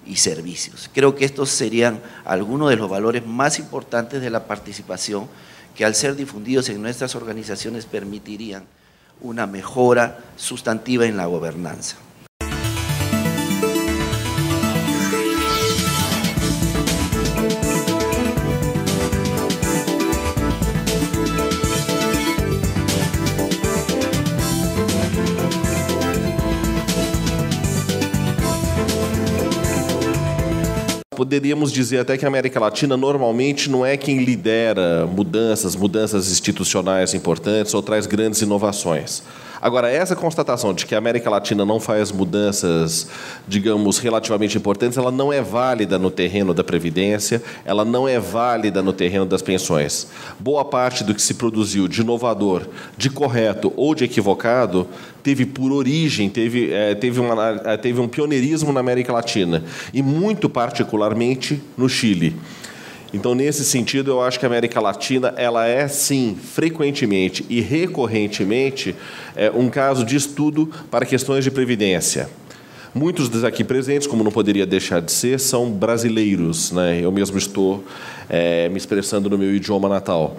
y servicios. Creo que estos serían algunos de los valores más importantes de la participación que al ser difundidos en nuestras organizaciones permitirían una mejora sustantiva en la gobernanza. Poderíamos dizer até que a América Latina normalmente não é quem lidera mudanças institucionais importantes ou traz grandes inovações. Agora, essa constatação de que a América Latina não faz mudanças, digamos, relativamente importantes, ela não é válida no terreno da Previdência, ela não é válida no terreno das pensões. Boa parte do que se produziu de inovador, de correto ou de equivocado, teve por origem, teve um pioneirismo na América Latina, e muito particularmente no Chile. Então, nesse sentido, eu acho que a América Latina ela é, sim, frequentemente e recorrentemente um caso de estudo para questões de previdência. Muitos dos aqui presentes, como não poderia deixar de ser, são brasileiros, né? Eu mesmo estou me expressando no meu idioma natal.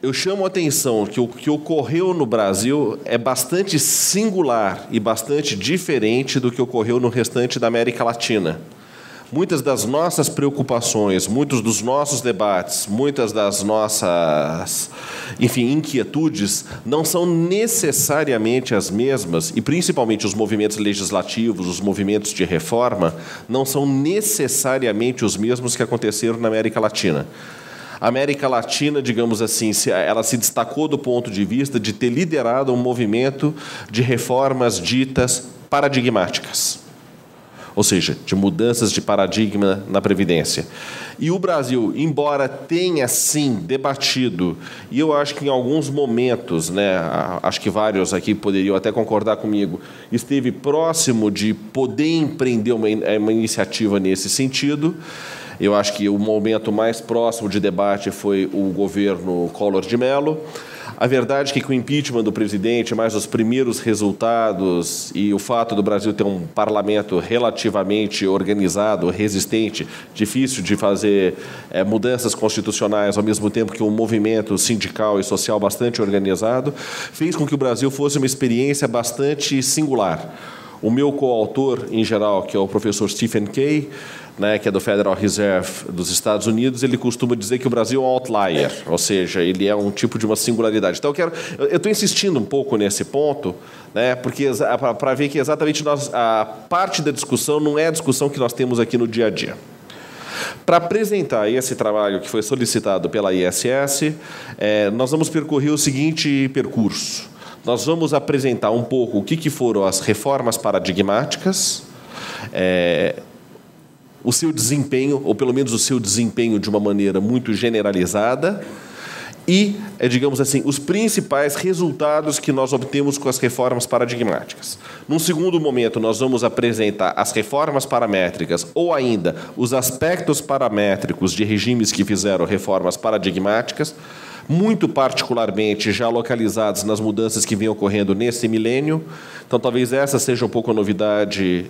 Eu chamo a atenção que o que ocorreu no Brasil é bastante singular e bastante diferente do que ocorreu no restante da América Latina. Muitas das nossas preocupações, muitos dos nossos debates, muitas das nossas, enfim, inquietudes não são necessariamente as mesmas, e principalmente os movimentos legislativos, os movimentos de reforma, não são necessariamente os mesmos que aconteceram na América Latina. A América Latina, digamos assim, ela se destacou do ponto de vista de ter liderado um movimento de reformas ditas paradigmáticas. Ou seja, de mudanças de paradigma na Previdência. E o Brasil, embora tenha, sim, debatido, e eu acho que em alguns momentos, né, acho que vários aqui poderiam até concordar comigo, esteve próximo de poder empreender uma iniciativa nesse sentido. Eu acho que o momento mais próximo de debate foi o governo Collor de Mello. A verdade é que com o impeachment do presidente, mais os primeiros resultados e o fato do Brasil ter um parlamento relativamente organizado, resistente, difícil de fazer mudanças constitucionais, ao mesmo tempo que um movimento sindical e social bastante organizado, fez com que o Brasil fosse uma experiência bastante singular. O meu coautor, em geral, que é o professor Stephen Kay, né, que é do Federal Reserve dos Estados Unidos, ele costuma dizer que o Brasil é um outlier, ou seja, ele é um tipo de uma singularidade. Então, eu estou insistindo um pouco nesse ponto, né, porque para ver que exatamente a parte da discussão não é a discussão que nós temos aqui no dia a dia. Para apresentar esse trabalho que foi solicitado pela ISS, nós vamos percorrer o seguinte percurso. Nós vamos apresentar um pouco o que foram as reformas paradigmáticas, o seu desempenho, ou pelo menos o seu desempenho de uma maneira muito generalizada, e, digamos assim, os principais resultados que nós obtemos com as reformas paradigmáticas. Num segundo momento, nós vamos apresentar as reformas paramétricas, ou ainda os aspectos paramétricos de regimes que fizeram reformas paradigmáticas, muito particularmente já localizados nas mudanças que vêm ocorrendo nesse milênio. Então, talvez essa seja um pouco a novidade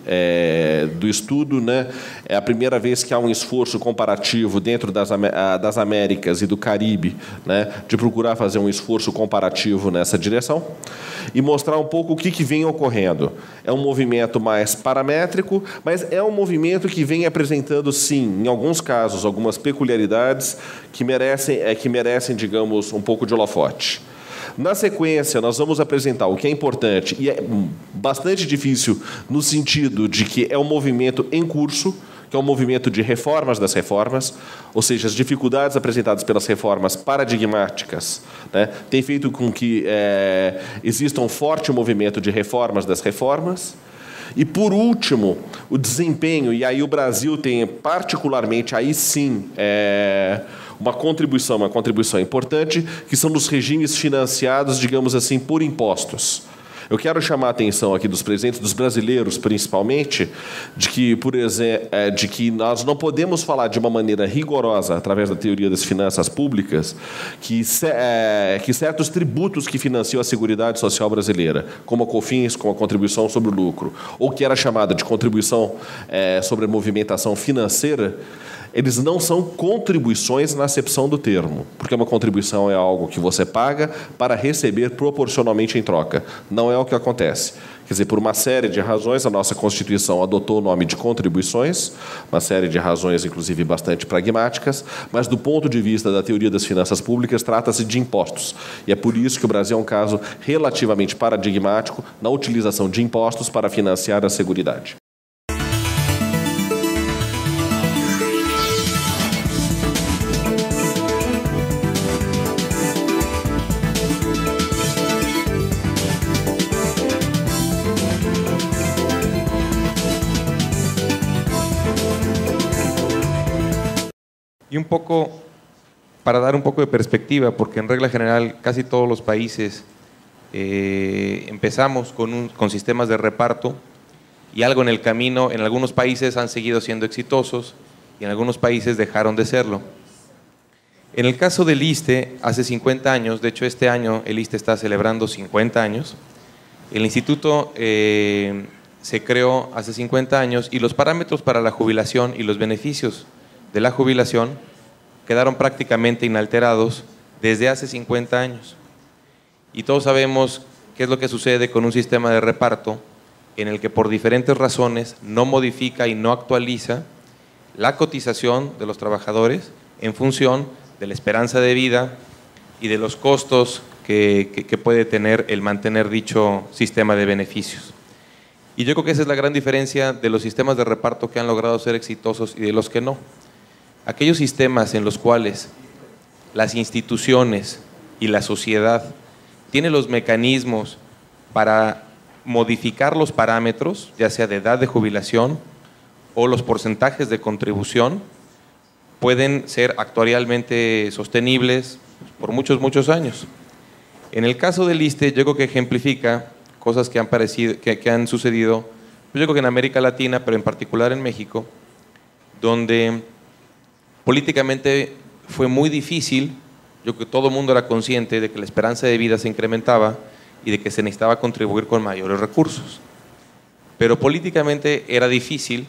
do estudo, né? É a primeira vez que há um esforço comparativo dentro das Américas e do Caribe, né, de procurar fazer um esforço comparativo nessa direção e mostrar um pouco o que vem ocorrendo. É um movimento mais paramétrico, mas é um movimento que vem apresentando, sim, em alguns casos, algumas peculiaridades que merecem, digamos, um pouco de holofote. Na sequência, nós vamos apresentar o que é importante, e é bastante difícil no sentido de que é um movimento em curso, que é um movimento de reformas das reformas, ou seja, as dificuldades apresentadas pelas reformas paradigmáticas, né, tem feito com que exista um forte movimento de reformas das reformas. E, por último, o desempenho, e aí o Brasil tem particularmente, aí sim, uma contribuição importante, que são dos regimes financiados, digamos assim, por impostos. Eu quero chamar a atenção aqui dos presentes, dos brasileiros principalmente, de que, por exemplo, de que nós não podemos falar de uma maneira rigorosa, através da teoria das finanças públicas, que certos tributos que financiam a Seguridade Social brasileira, como a COFINS, como a contribuição sobre o lucro, ou que era chamada de contribuição sobre a movimentação financeira, eles não são contribuições na acepção do termo, porque uma contribuição é algo que você paga para receber proporcionalmente em troca. Não é o que acontece. Quer dizer, por uma série de razões, a nossa Constituição adotou o nome de contribuições, uma série de razões, inclusive, bastante pragmáticas, mas, do ponto de vista da teoria das finanças públicas, trata-se de impostos. E é por isso que o Brasil é um caso relativamente paradigmático na utilização de impostos para financiar a Seguridade. Y un poco, para dar un poco de perspectiva, porque en regla general casi todos los países empezamos con sistemas de reparto y algo en el camino, en algunos países han seguido siendo exitosos y en algunos países dejaron de serlo. En el caso del ISSSTE, hace 50 años, de hecho este año el ISSSTE está celebrando 50 años, el instituto se creó hace 50 años y los parámetros para la jubilación y los beneficios de la jubilación quedaron prácticamente inalterados desde hace 50 años. Y todos sabemos qué es lo que sucede con un sistema de reparto en el que por diferentes razones no modifica y no actualiza la cotización de los trabajadores en función de la esperanza de vida y de los costos que puede tener el mantener dicho sistema de beneficios. Y yo creo que esa es la gran diferencia de los sistemas de reparto que han logrado ser exitosos y de los que no. Aquellos sistemas en los cuales las instituciones y la sociedad tienen los mecanismos para modificar los parámetros, ya sea de edad de jubilación o los porcentajes de contribución, pueden ser actuarialmente sostenibles por muchos años. En el caso del ISSSTE, yo creo que ejemplifica cosas que han sucedido, yo creo que en América Latina, pero en particular en México, donde políticamente fue muy difícil, yo creo que todo el mundo era consciente de que la esperanza de vida se incrementaba y de que se necesitaba contribuir con mayores recursos. Pero políticamente era difícil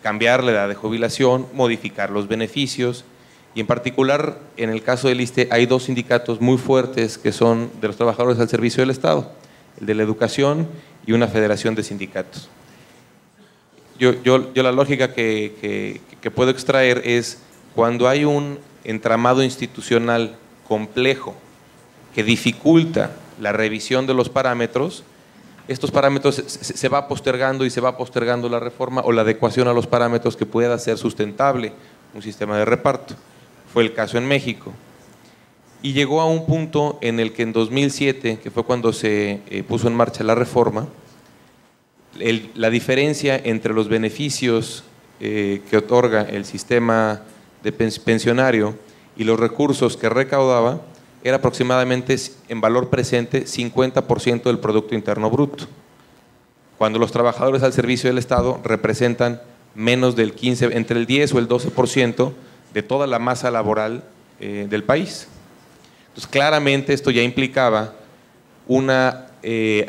cambiar la edad de jubilación, modificar los beneficios, y en particular en el caso del ISSSTE hay dos sindicatos muy fuertes que son de los trabajadores al servicio del Estado, el de la educación y una federación de sindicatos. Yo la lógica que puedo extraer es cuando hay un entramado institucional complejo que dificulta la revisión de los parámetros, estos parámetros se va postergando y se va postergando la reforma o la adecuación a los parámetros que pueda hacer sustentable un sistema de reparto. Fue el caso en México. Y llegó a un punto en el que en 2007, que fue cuando se puso en marcha la reforma, la diferencia entre los beneficios que otorga el sistema de pensionario y los recursos que recaudaba era aproximadamente en valor presente 50% del Producto Interno Bruto, cuando los trabajadores al servicio del Estado representan menos del 15%, entre el 10 o el 12% de toda la masa laboral del país. Entonces, claramente esto ya implicaba una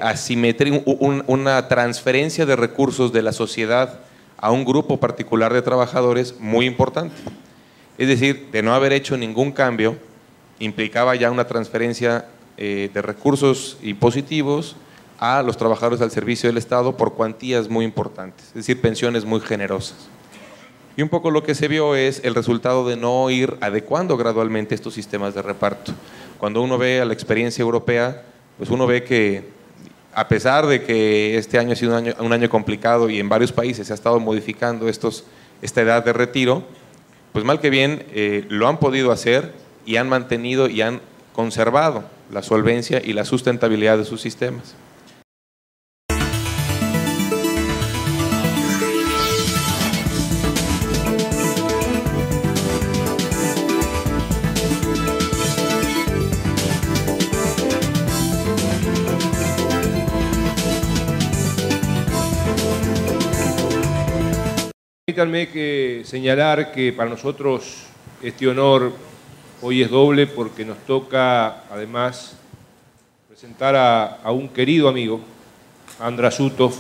asimetría, una transferencia de recursos de la sociedad a un grupo particular de trabajadores muy importante. Es decir, de no haber hecho ningún cambio, implicaba ya una transferencia de recursos impositivos a los trabajadores al servicio del Estado por cuantías muy importantes, es decir, pensiones muy generosas. Y un poco lo que se vio es el resultado de no ir adecuando gradualmente estos sistemas de reparto. Cuando uno ve a la experiencia europea, pues uno ve que a pesar de que este año ha sido un año complicado y en varios países se ha estado modificando esta edad de retiro, pues mal que bien lo han podido hacer y han mantenido y han conservado la solvencia y la sustentabilidad de sus sistemas. Permítanme señalar que para nosotros este honor hoy es doble porque nos toca además presentar a un querido amigo, András Utov,